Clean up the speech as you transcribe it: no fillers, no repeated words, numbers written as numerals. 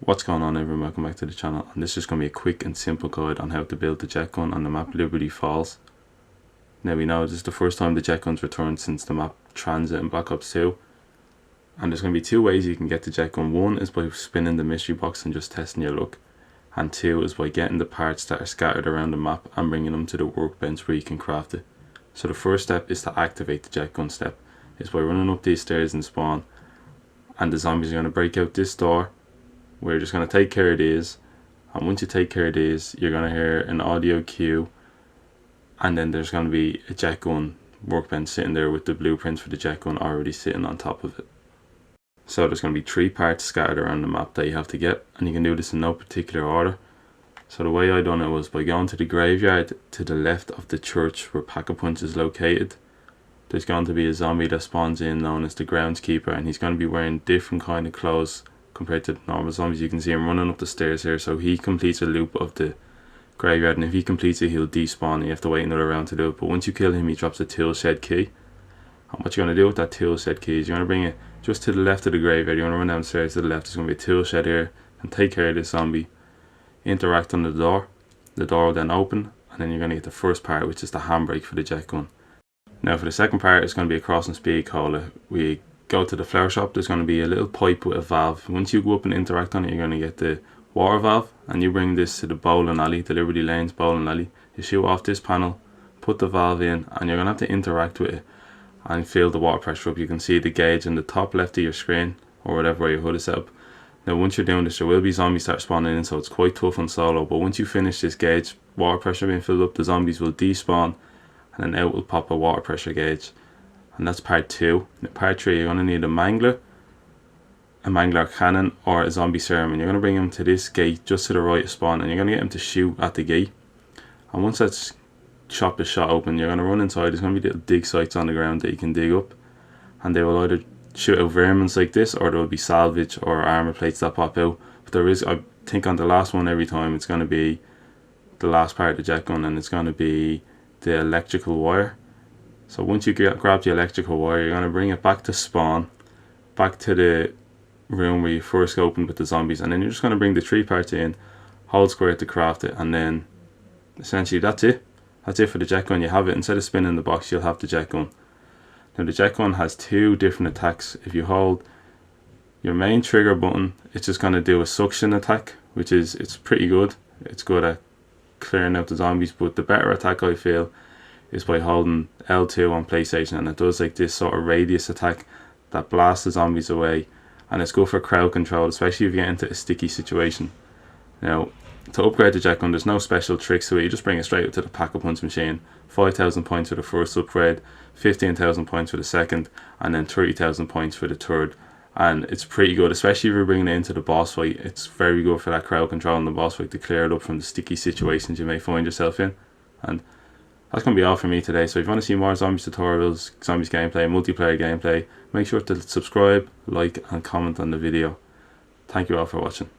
What's going on, everyone? Welcome back to the channel, and this is going to be a quick and simple guide on how to build the jet gun on the map Liberty Falls. Now we know this is the first time the jet gun's returned since the map Transit in Black Ops 2, and there's going to be two ways you can get the jet gun. One is by spinning the mystery box and just testing your luck, and two is by getting the parts that are scattered around the map and bringing them to the workbench where you can craft it. So the first step is to activate the jet gun step. It's by running up these stairs in spawn, and the zombies are going to break out this door. We're just going to take care of these, and once you take care of these, you're going to hear an audio cue, and then there's going to be a jet gun workbench sitting there with the blueprints for the jet gun already sitting on top of it. So there's going to be 3 parts scattered around the map that you have to get, and you can do this in no particular order. So the way I done it was by going to the graveyard to the left of the church where Pack-a-Punch is located. There's going to be a zombie that spawns in known as the groundskeeper, and he's going to be wearing different kind of clothes compared to the normal zombies. You can see him running up the stairs here, so he completes a loop of the graveyard, and if he completes it, he'll despawn and you have to wait another round to do it. But once you kill him, he drops a tool shed key, and what you're going to do with that tool shed key is you're going to bring it just to the left of the graveyard. You're going to run down the stairs to the left. There's going to be a tool shed here, and take care of this zombie, interact on the door will then open, and then you're going to get the first part, which is the handbrake for the jet gun. Now for the second part, it's going to be a crossing speed cola. We go to the flower shop. There's going to be a little pipe with a valve. Once you go up and interact on it, you're going to get the water valve, and you bring this to the bowling alley, the Liberty Lanes bowling alley. You shoot off this panel, put the valve in, and you're going to have to interact with it and feel the water pressure up. You can see the gauge in the top left of your screen, or whatever way your HUD is set up. Now once you're doing this, there will be zombies start spawning in, so it's quite tough on solo, but once you finish this gauge, water pressure being filled up, the zombies will despawn, and then out will pop a water pressure gauge. And that's part 2. In part 3, you're going to need a mangler cannon, or a zombie serum, and you're going to bring him to this gate just to the right of spawn, and you're going to get him to shoot at the gate. And once that shop is shot open, you're going to run inside. There's going to be little dig sites on the ground that you can dig up, and they will either shoot out vermins like this, or there will be salvage or armor plates that pop out. But there is, I think on the last one every time, it's going to be the last part of the jet gun, and it's going to be the electrical wire. So once you grab the electrical wire, you're going to bring it back to spawn, back to the room where you first opened with the zombies, and then you're just going to bring the 3 parts in, hold square to craft it, and then essentially that's it. That's it for the jet gun. You have it. Instead of spinning the box, you'll have the jet gun. Now the jet gun has 2 different attacks. If you hold your main trigger button, it's just going to do a suction attack, which is, it's pretty good. It's good at clearing out the zombies, but the better attack I feel is by holding L2 on PlayStation, and it does like this sort of radius attack that blasts the zombies away, and it's good for crowd control, especially if you get into a sticky situation. Now to upgrade the jet gun, there's no special tricks to it. You just bring it straight up to the Pack-a-Punch machine. 5,000 points for the first upgrade, 15,000 points for the second, and then 30,000 points for the third. And it's pretty good, especially if you're bringing it into the boss fight. It's very good for that crowd control in the boss fight, to clear it up from the sticky situations you may find yourself in. And that's going to be all for me today. So if you want to see more zombies tutorials, zombies gameplay, multiplayer gameplay, make sure to subscribe, like and comment on the video. Thank you all for watching.